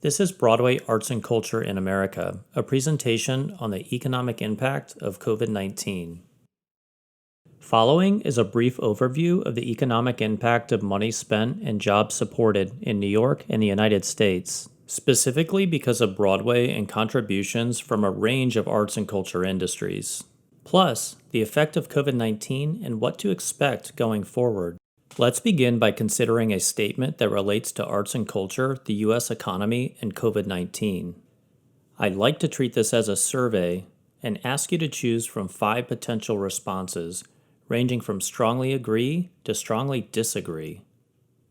This is Broadway Arts and Culture in America, a presentation on the economic impact of COVID-19. Following is a brief overview of the economic impact of money spent and jobs supported in New York and the United States, specifically because of Broadway and contributions from a range of arts and culture industries. Plus, the effect of COVID-19 and what to expect going forward. Let's begin by considering a statement that relates to arts and culture, the U.S. economy, and COVID-19. I'd like to treat this as a survey and ask you to choose from 5 potential responses, ranging from strongly agree to strongly disagree.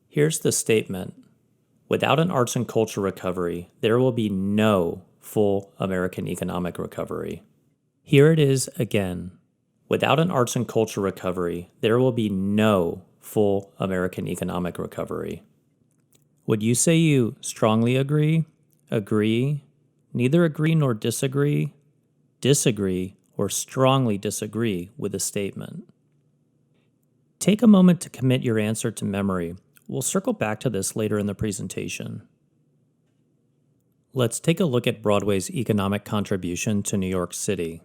Here's the statement. Without an arts and culture recovery, there will be no full American economic recovery. Here it is again. Without an arts and culture recovery, there will be no full American economic recovery. Would you say you strongly agree, neither agree nor disagree, or strongly disagree with the statement? Take a moment to commit your answer to memory. We'll circle back to this later in the presentation. Let's take a look at Broadway's economic contribution to New York City.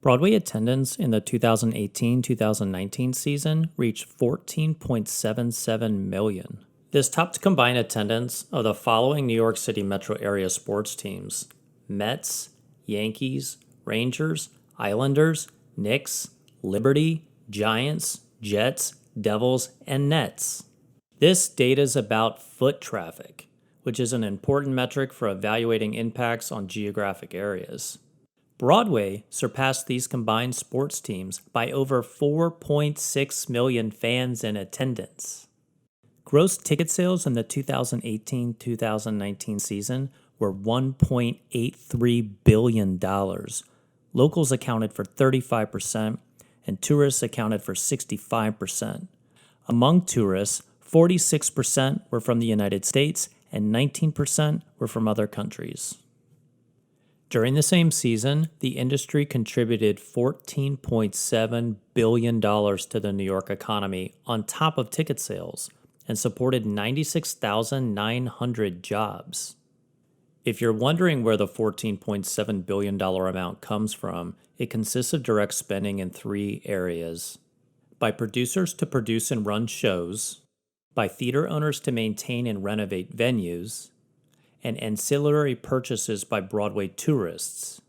Broadway attendance in the 2018-2019 season reached 14.77 million. This topped combined attendance of the following New York City metro area sports teams: Mets, Yankees, Rangers, Islanders, Knicks, Liberty, Giants, Jets, Devils, and Nets. This data is about foot traffic, which is an important metric for evaluating impacts on geographic areas. Broadway surpassed these combined sports teams by over 4.6 million fans in attendance. Gross ticket sales in the 2018-2019 season were $1.83 billion. Locals accounted for 35%, and tourists accounted for 65%. Among tourists, 46% were from the United States and 19% were from other countries. During the same season, the industry contributed $14.7 billion to the New York economy on top of ticket sales and supported 96,900 jobs. If you're wondering where the $14.7 billion amount comes from, it consists of direct spending in 3 areas: by producers to produce and run shows, by theater owners to maintain and renovate venues, and ancillary purchases by Broadway tourists.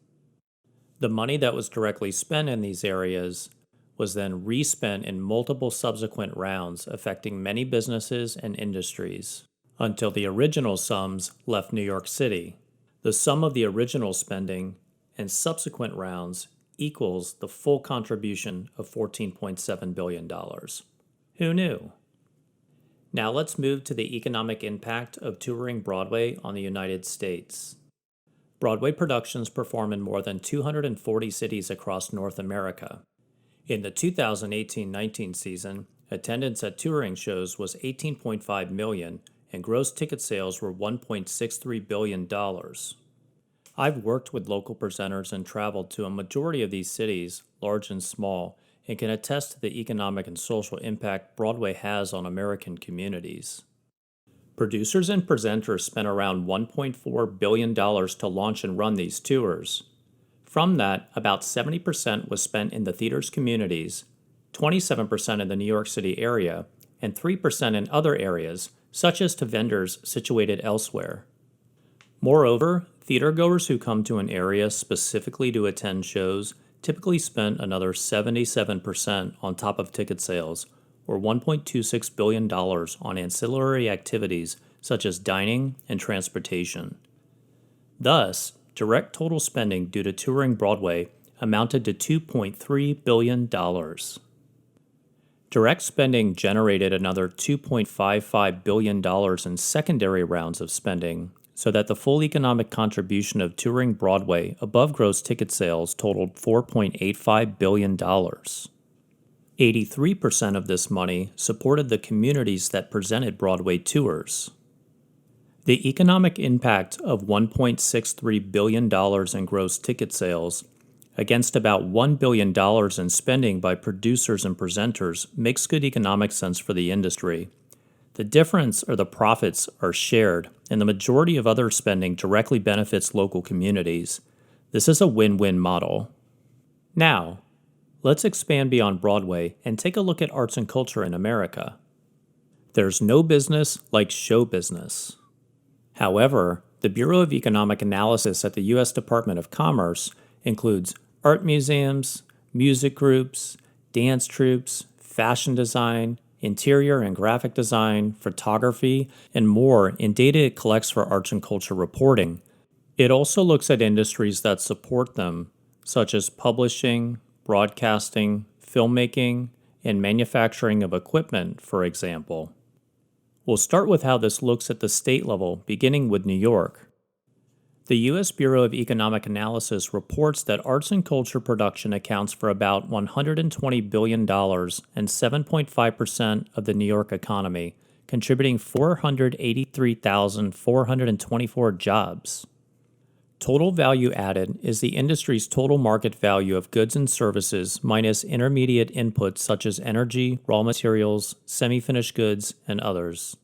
The money that was directly spent in these areas was then respent in multiple subsequent rounds, affecting many businesses and industries, until the original sums left New York City. The sum of the original spending and subsequent rounds equals the full contribution of $14.7 billion. Who knew? Now let's move to the economic impact of touring Broadway on the United States. Broadway productions perform in more than 240 cities across North America. In the 2018-19 season, attendance at touring shows was 18.5 million and gross ticket sales were $1.63 billion. I've worked with local presenters and traveled to a majority of these cities, large and small, and can attest to the economic and social impact Broadway has on American communities. Producers and presenters spent around $1.4 billion to launch and run these tours. From that, about 70% was spent in the theater's communities, 27% in the New York City area, and 3% in other areas, such as to vendors situated elsewhere. Moreover, theatergoers who come to an area specifically to attend shows typically spent another 77% on top of ticket sales, or $1.26 billion on ancillary activities such as dining and transportation. Thus, direct total spending due to touring Broadway amounted to $2.3 billion. Direct spending generated another $2.55 billion in secondary rounds of spending, so that the full economic contribution of touring Broadway above gross ticket sales totaled $4.85 billion. 83% of this money supported the communities that presented Broadway tours. The economic impact of $1.63 billion in gross ticket sales against about $1 billion in spending by producers and presenters makes good economic sense for the industry, The difference or the profits are shared, and the majority of other spending directly benefits local communities. This is a win-win model. Now, let's expand beyond Broadway and take a look at arts and culture in America. There's no business like show business. However, the Bureau of Economic Analysis at the U.S. Department of Commerce includes art museums, music groups, dance troupes, fashion design, interior and graphic design, photography, and more in data it collects for arts and culture reporting. It also looks at industries that support them, such as publishing, broadcasting, filmmaking, and manufacturing of equipment, for example. We'll start with how this looks at the state level, beginning with New York. The U.S. Bureau of Economic Analysis reports that arts and culture production accounts for about $120 billion and 7.5% of the New York economy, contributing 483,424 jobs. Total value added is the industry's total market value of goods and services minus intermediate inputs such as energy, raw materials, semi-finished goods, and others.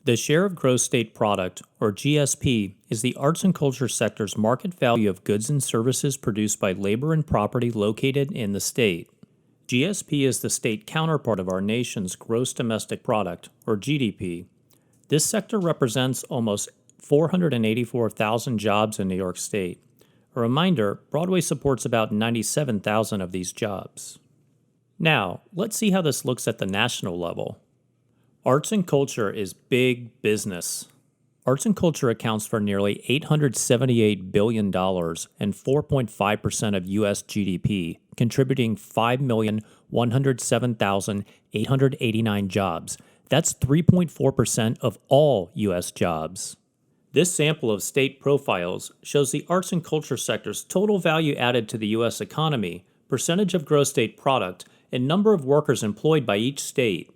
The share of gross state product, or GSP, is the arts and culture sector's market value of goods and services produced by labor and property located in the state. GSP is the state counterpart of our nation's gross domestic product, or GDP. This sector represents almost 484,000 jobs in New York State. A reminder, Broadway supports about 97,000 of these jobs. Now, let's see how this looks at the national level. Arts and culture is big business. Arts and culture accounts for nearly $878 billion and 4.5% of U.S. GDP, contributing 5,107,889 jobs. That's 3.4% of all U.S. jobs. This sample of state profiles shows the arts and culture sector's total value added to the U.S. economy, percentage of gross state product, and number of workers employed by each state.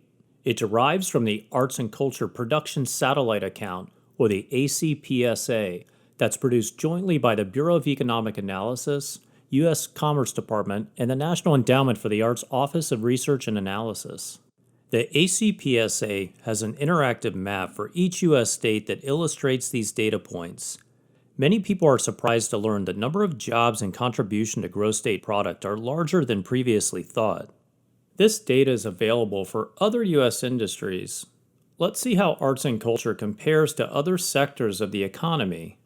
It derives from the Arts and Culture Production Satellite Account, or the ACPSA, that's produced jointly by the Bureau of Economic Analysis, U.S. Commerce Department, and the National Endowment for the Arts Office of Research and Analysis. The ACPSA has an interactive map for each U.S. state that illustrates these data points. Many people are surprised to learn the number of jobs and contribution to gross state product are larger than previously thought. This data is available for other U.S. industries. Let's see how arts and culture compares to other sectors of the economy.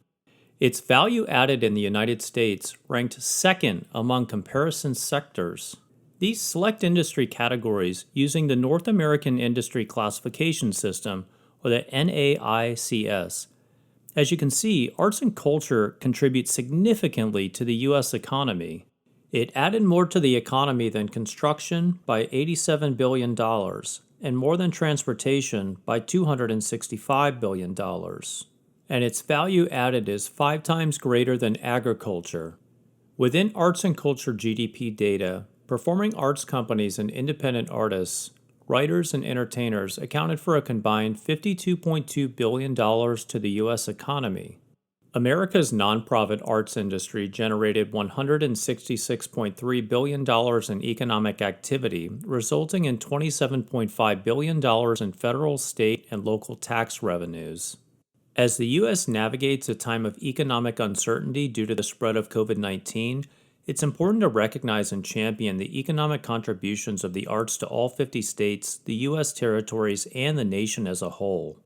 Its value added in the United States ranked second among comparison sectors. These select industry categories using the North American Industry Classification System, or the NAICS. As you can see, arts and culture contribute significantly to the U.S. economy. It added more to the economy than construction by $87 billion and more than transportation by $265 billion. And its value added is 5 times greater than agriculture. Within arts and culture GDP data, performing arts companies and independent artists, writers, and entertainers accounted for a combined $52.2 billion to the U.S. economy. America's nonprofit arts industry generated $166.3 billion in economic activity, resulting in $27.5 billion in federal, state, and local tax revenues. As the U.S. navigates a time of economic uncertainty due to the spread of COVID-19, it's important to recognize and champion the economic contributions of the arts to all 50 states, the U.S. territories, and the nation as a whole.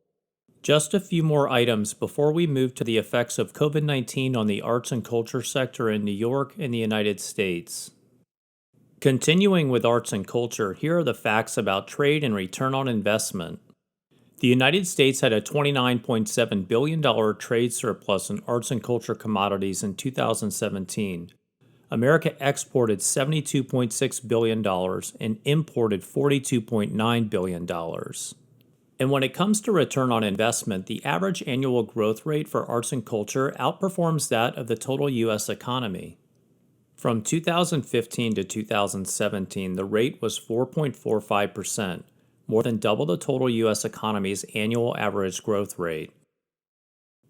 Just a few more items before we move to the effects of COVID-19 on the arts and culture sector in New York and the United States. Continuing with arts and culture, here are the facts about trade and return on investment. The United States had a $29.7 billion trade surplus in arts and culture commodities in 2017. America exported $72.6 billion and imported $42.9 billion. And when it comes to return on investment, the average annual growth rate for arts and culture outperforms that of the total U.S. economy. From 2015 to 2017, the rate was 4.45%, more than double the total U.S. economy's annual average growth rate.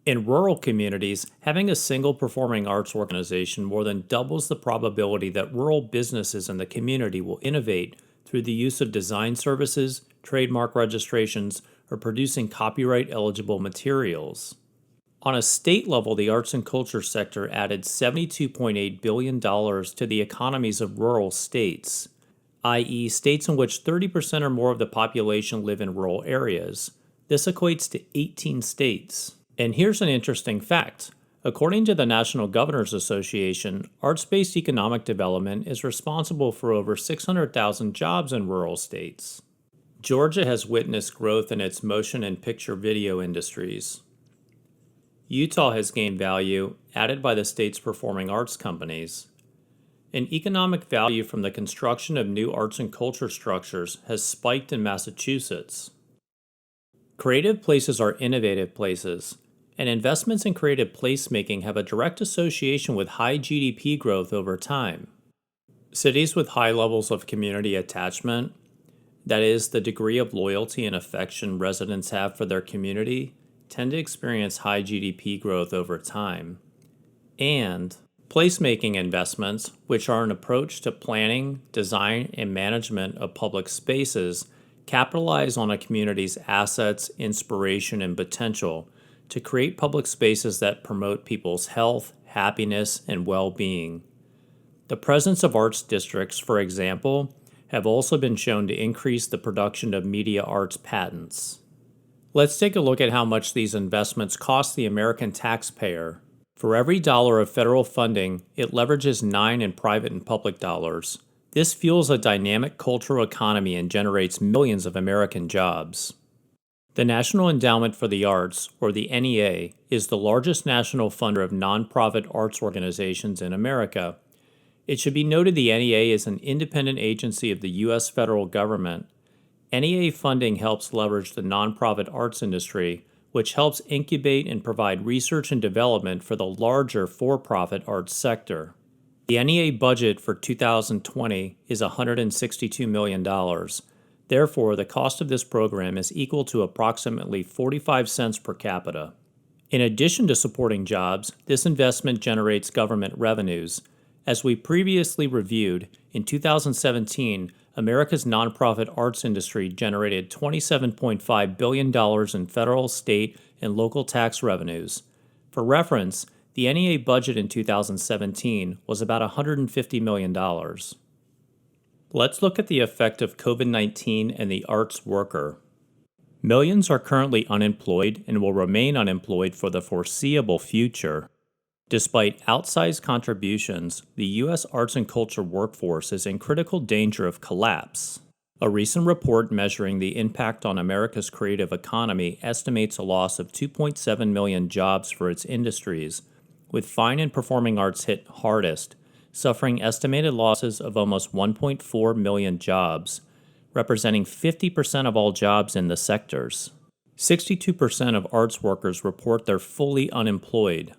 In rural communities, having a single performing arts organization more than doubles the probability that rural businesses in the community will innovate through the use of design services, trademark registrations, or producing copyright-eligible materials. On a state level, the arts and culture sector added $72.8 billion to the economies of rural states, i.e., states in which 30% or more of the population live in rural areas. This equates to 18 states. And here's an interesting fact. According to the National Governors Association, arts-based economic development is responsible for over 600,000 jobs in rural states. Georgia has witnessed growth in its motion and picture video industries. Utah has gained value added by the state's performing arts companies. And economic value from the construction of new arts and culture structures has spiked in Massachusetts. Creative places are innovative places, and investments in creative placemaking have a direct association with high GDP growth over time. Cities with high levels of community attachment, that is, the degree of loyalty and affection residents have for their community, tend to experience high GDP growth over time. And placemaking investments, which are an approach to planning, design, and management of public spaces, capitalize on a community's assets, inspiration, and potential to create public spaces that promote people's health, happiness, and well-being. The presence of arts districts, for example, have also been shown to increase the production of media arts patents. Let's take a look at how much these investments cost the American taxpayer. For every dollar of federal funding, it leverages 9 in private and public dollars. This fuels a dynamic cultural economy and generates millions of American jobs. The National Endowment for the Arts, or the NEA, is the largest national funder of nonprofit arts organizations in America. It should be noted the NEA is an independent agency of the U.S. federal government. NEA funding helps leverage the nonprofit arts industry, which helps incubate and provide research and development for the larger for-profit arts sector. The NEA budget for 2020 is $162 million. Therefore, the cost of this program is equal to approximately 45 cents per capita. In addition to supporting jobs, this investment generates government revenues. As we previously reviewed, in 2017, America's nonprofit arts industry generated $27.5 billion in federal, state, and local tax revenues. For reference, the NEA budget in 2017 was about $150 million. Let's look at the effect of COVID-19 and the arts worker. Millions are currently unemployed and will remain unemployed for the foreseeable future. Despite outsized contributions, the U.S. arts and culture workforce is in critical danger of collapse. A recent report measuring the impact on America's creative economy estimates a loss of 2.7 million jobs for its industries, with fine and performing arts hit hardest, suffering estimated losses of almost 1.4 million jobs, representing 50% of all jobs in the sectors. 62% of arts workers report they're fully unemployed.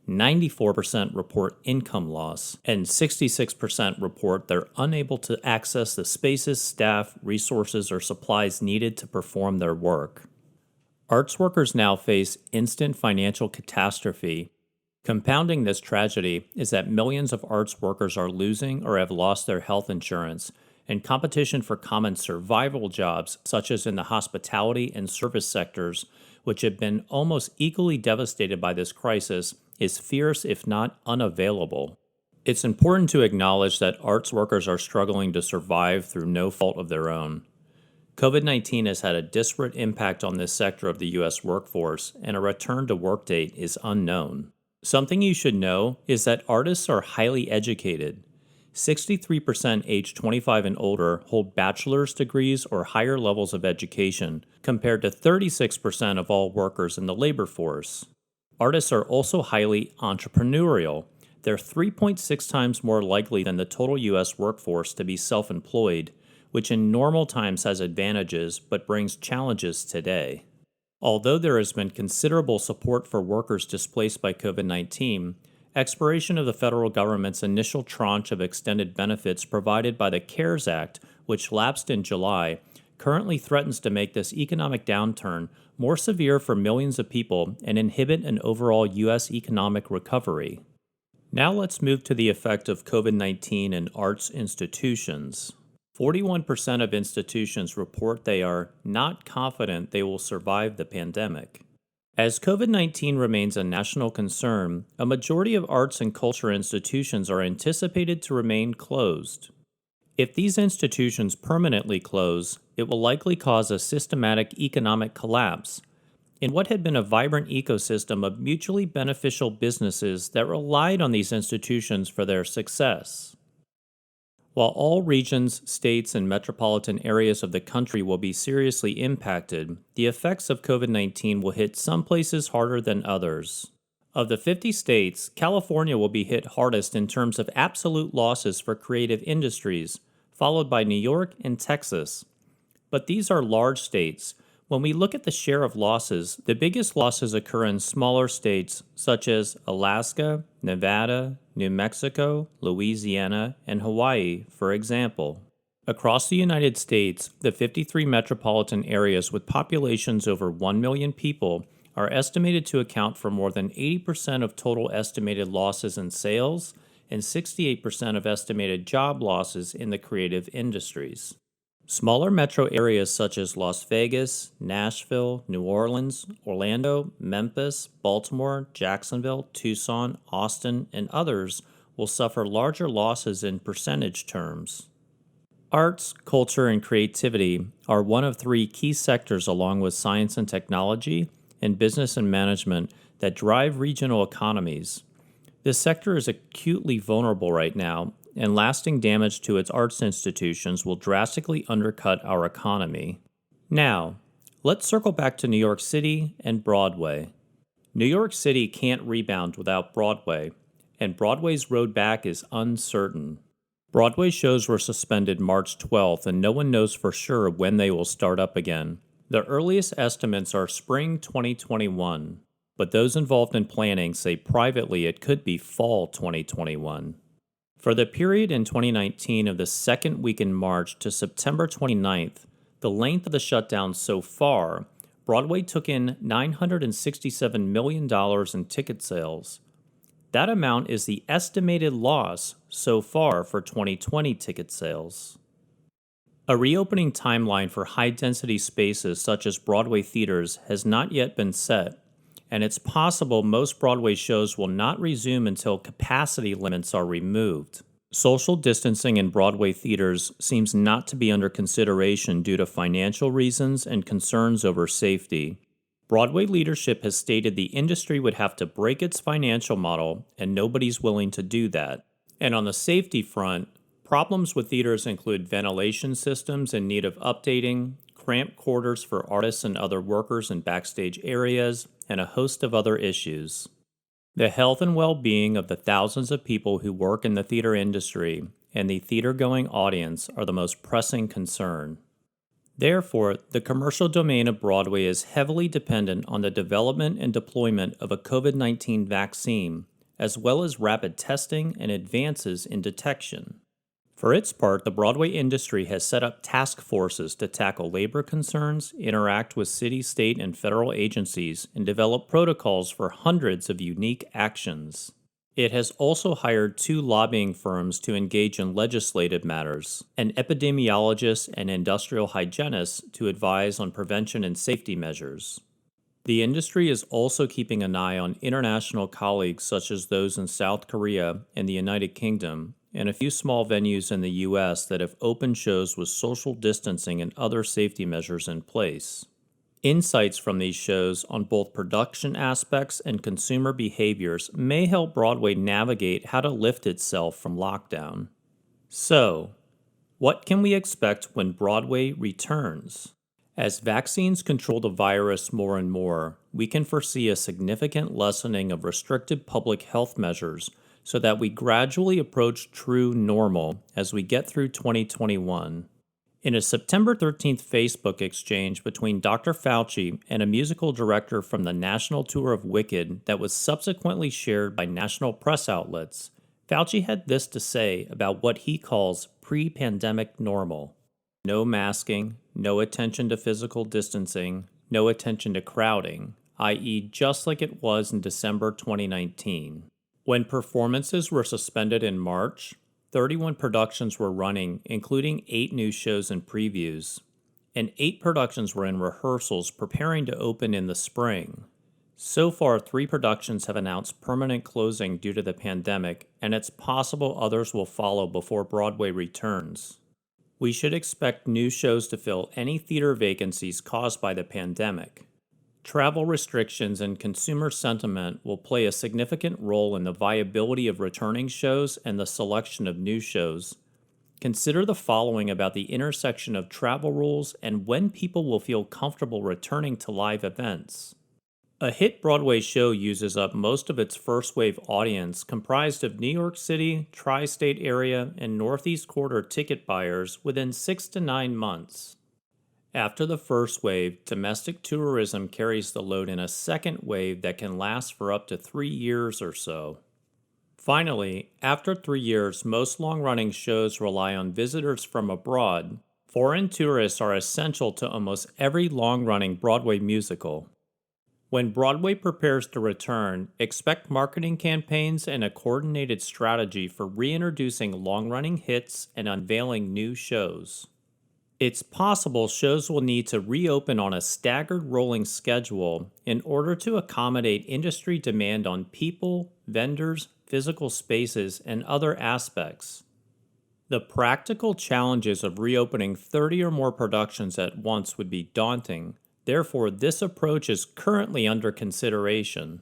94% report income loss, and 66% report they're unable to access the spaces, staff, resources, or supplies needed to perform their work. Arts workers now face instant financial catastrophe. Compounding this tragedy is that millions of arts workers are losing or have lost their health insurance, and competition for common survival jobs, such as in the hospitality and service sectors, which have been almost equally devastated by this crisis, is fierce if not unavailable. It's important to acknowledge that arts workers are struggling to survive through no fault of their own. COVID-19 has had a disparate impact on this sector of the U.S. workforce, and a return to work date is unknown. Something you should know is that artists are highly educated. 63% aged 25 and older hold bachelor's degrees or higher levels of education, compared to 36% of all workers in the labor force. Artists are also highly entrepreneurial. They're 3.6 times more likely than the total U.S. workforce to be self-employed, which in normal times has advantages but brings challenges today. Although there has been considerable support for workers displaced by COVID-19, expiration of the federal government's initial tranche of extended benefits provided by the CARES Act, which lapsed in July, currently threatens to make this economic downturn more severe for millions of people and inhibit an overall U.S. economic recovery. Now let's move to the effect of COVID-19 in arts institutions. 41% of institutions report they are not confident they will survive the pandemic. As COVID-19 remains a national concern, a majority of arts and culture institutions are anticipated to remain closed. If these institutions permanently close, it will likely cause a systematic economic collapse in what had been a vibrant ecosystem of mutually beneficial businesses that relied on these institutions for their success. While all regions, states, and metropolitan areas of the country will be seriously impacted, the effects of COVID-19 will hit some places harder than others. Of the 50 states, California will be hit hardest in terms of absolute losses for creative industries, followed by New York and Texas. But these are large states. When we look at the share of losses, the biggest losses occur in smaller states such as Alaska, Nevada, New Mexico, Louisiana, and Hawaii, for example. Across the United States, the 53 metropolitan areas with populations over 1 million people are estimated to account for more than 80% of total estimated losses in sales and 68% of estimated job losses in the creative industries. Smaller metro areas such as Las Vegas, Nashville, New Orleans, Orlando, Memphis, Baltimore, Jacksonville, Tucson, Austin, and others will suffer larger losses in percentage terms. Arts, culture, and creativity are one of three key sectors along with science and technology and business and management that drive regional economies. This sector is acutely vulnerable right now, and lasting damage to its arts institutions will drastically undercut our economy. Now, let's circle back to New York City and Broadway. New York City can't rebound without Broadway, and Broadway's road back is uncertain. Broadway shows were suspended March 12th, and no one knows for sure when they will start up again. The earliest estimates are spring 2021, but those involved in planning say privately it could be fall 2021. For the period in 2019 of the second week in March to September 29th, the length of the shutdown so far, Broadway took in $967 million in ticket sales. That amount is the estimated loss so far for 2020 ticket sales. A reopening timeline for high-density spaces such as Broadway theaters has not yet been set, and it's possible most Broadway shows will not resume until capacity limits are removed. Social distancing in Broadway theaters seems not to be under consideration due to financial reasons and concerns over safety. Broadway leadership has stated the industry would have to break its financial model, and nobody's willing to do that. And on the safety front, problems with theaters include ventilation systems in need of updating, cramped quarters for artists and other workers in backstage areas, and a host of other issues. The health and well-being of the thousands of people who work in the theater industry and the theater-going audience are the most pressing concern. Therefore, the commercial domain of Broadway is heavily dependent on the development and deployment of a COVID-19 vaccine, as well as rapid testing and advances in detection. For its part, the Broadway industry has set up task forces to tackle labor concerns, interact with city, state, and federal agencies, and develop protocols for hundreds of unique actions. It has also hired 2 lobbying firms to engage in legislative matters, an epidemiologist and industrial hygienist to advise on prevention and safety measures. The industry is also keeping an eye on international colleagues such as those in South Korea and the United Kingdom, and a few small venues in the U.S. that have opened shows with social distancing and other safety measures in place. Insights from these shows on both production aspects and consumer behaviors may help Broadway navigate how to lift itself from lockdown. So, what can we expect when Broadway returns? As vaccines control the virus more and more, we can foresee a significant lessening of restrictive public health measures so that we gradually approach true normal as we get through 2021. In a September 13th Facebook exchange between Dr. Fauci and a musical director from the national tour of Wicked that was subsequently shared by national press outlets, Fauci had this to say about what he calls pre-pandemic normal. No masking, no attention to physical distancing, no attention to crowding, i.e. just like it was in December 2019. When performances were suspended in March, 31 productions were running, including 8 new shows and previews, and 8 productions were in rehearsals preparing to open in the spring. So far, 3 productions have announced permanent closing due to the pandemic, and it's possible others will follow before Broadway returns. We should expect new shows to fill any theater vacancies caused by the pandemic. Travel restrictions and consumer sentiment will play a significant role in the viability of returning shows and the selection of new shows. Consider the following about the intersection of travel rules and when people will feel comfortable returning to live events. A hit Broadway show uses up most of its first-wave audience, comprised of New York City, tri-state area, and Northeast Quarter ticket buyers within 6 to 9 months. After the first wave, domestic tourism carries the load in a second wave that can last for up to 3 years or so. Finally, after 3 years, most long-running shows rely on visitors from abroad. Foreign tourists are essential to almost every long-running Broadway musical. When Broadway prepares to return, expect marketing campaigns and a coordinated strategy for reintroducing long-running hits and unveiling new shows. It's possible shows will need to reopen on a staggered rolling schedule in order to accommodate industry demand on people, vendors, physical spaces, and other aspects. The practical challenges of reopening 30 or more productions at once would be daunting. Therefore, this approach is currently under consideration.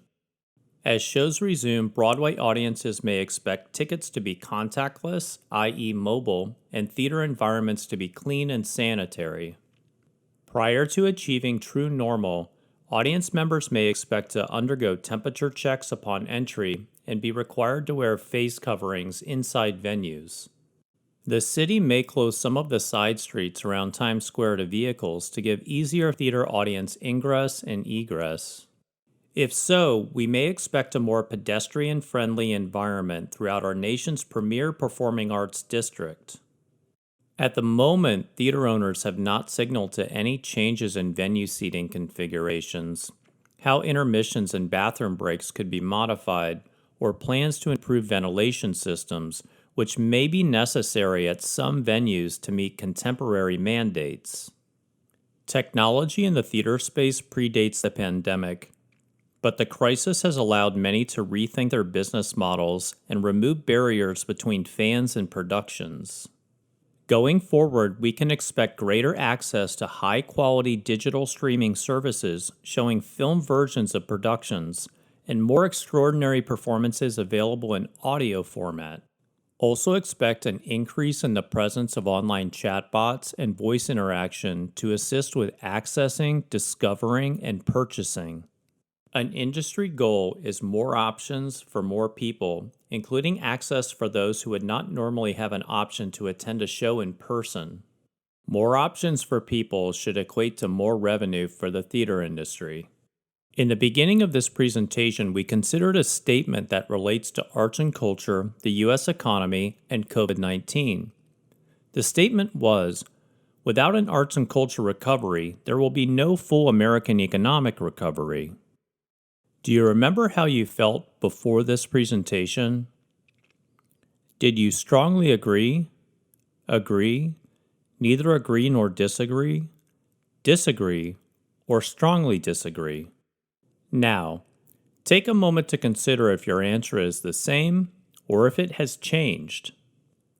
As shows resume, Broadway audiences may expect tickets to be contactless, i.e. mobile, and theater environments to be clean and sanitary. Prior to achieving true normal, audience members may expect to undergo temperature checks upon entry and be required to wear face coverings inside venues. The city may close some of the side streets around Times Square to vehicles to give easier theater audience ingress and egress. If so, we may expect a more pedestrian-friendly environment throughout our nation's premier performing arts district. At the moment, theater owners have not signaled to any changes in venue seating configurations, how intermissions and bathroom breaks could be modified, or plans to improve ventilation systems, which may be necessary at some venues to meet contemporary mandates. Technology in the theater space predates the pandemic, but the crisis has allowed many to rethink their business models and remove barriers between fans and productions. Going forward, we can expect greater access to high-quality digital streaming services showing film versions of productions and more extraordinary performances available in audio format. Also expect an increase in the presence of online chatbots and voice interaction to assist with accessing, discovering, and purchasing. An industry goal is more options for more people, including access for those who would not normally have an option to attend a show in person. More options for people should equate to more revenue for the theater industry. In the beginning of this presentation, we considered a statement that relates to arts and culture, the U.S. economy, and COVID-19. The statement was, without an arts and culture recovery, there will be no full American economic recovery. Do you remember how you felt before this presentation? Did you strongly agree? Agree? Neither agree nor disagree? Disagree? Or strongly disagree? Now, take a moment to consider if your answer is the same or if it has changed.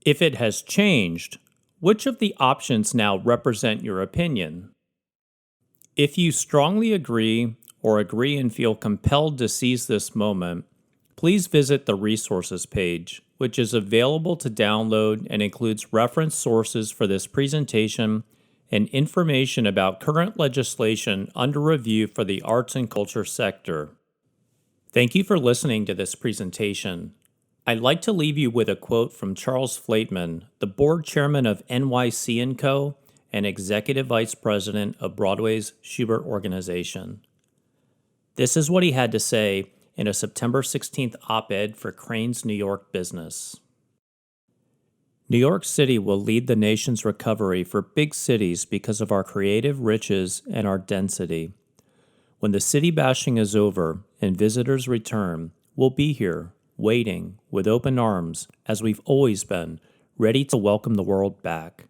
If it has changed, which of the options now represent your opinion? If you strongly agree or agree and feel compelled to seize this moment, please visit the resources page, which is available to download and includes reference sources for this presentation and information about current legislation under review for the arts and culture sector. Thank you for listening to this presentation. I'd like to leave you with a quote from Charles Flateman, the board chairman of NYC & Co. and executive vice president of Broadway's Schubert Organization. This is what he had to say in a September 16th op-ed for Crain's New York Business. New York City will lead the nation's recovery for big cities because of our creative riches and our density. When the city bashing is over and visitors return, we'll be here, waiting with open arms, as we've always been, ready to welcome the world back.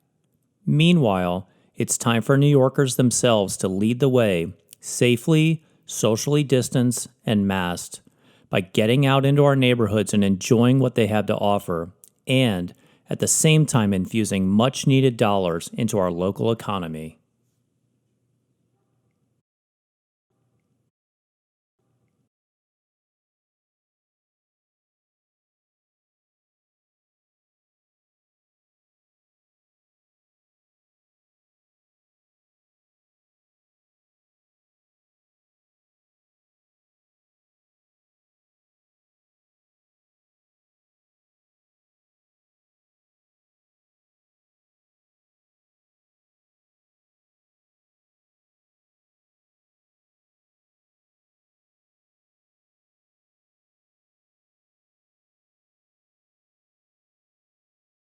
Meanwhile, it's time for New Yorkers themselves to lead the way, safely, socially distanced, and masked, by getting out into our neighborhoods and enjoying what they have to offer, and at the same time infusing much-needed dollars into our local economy.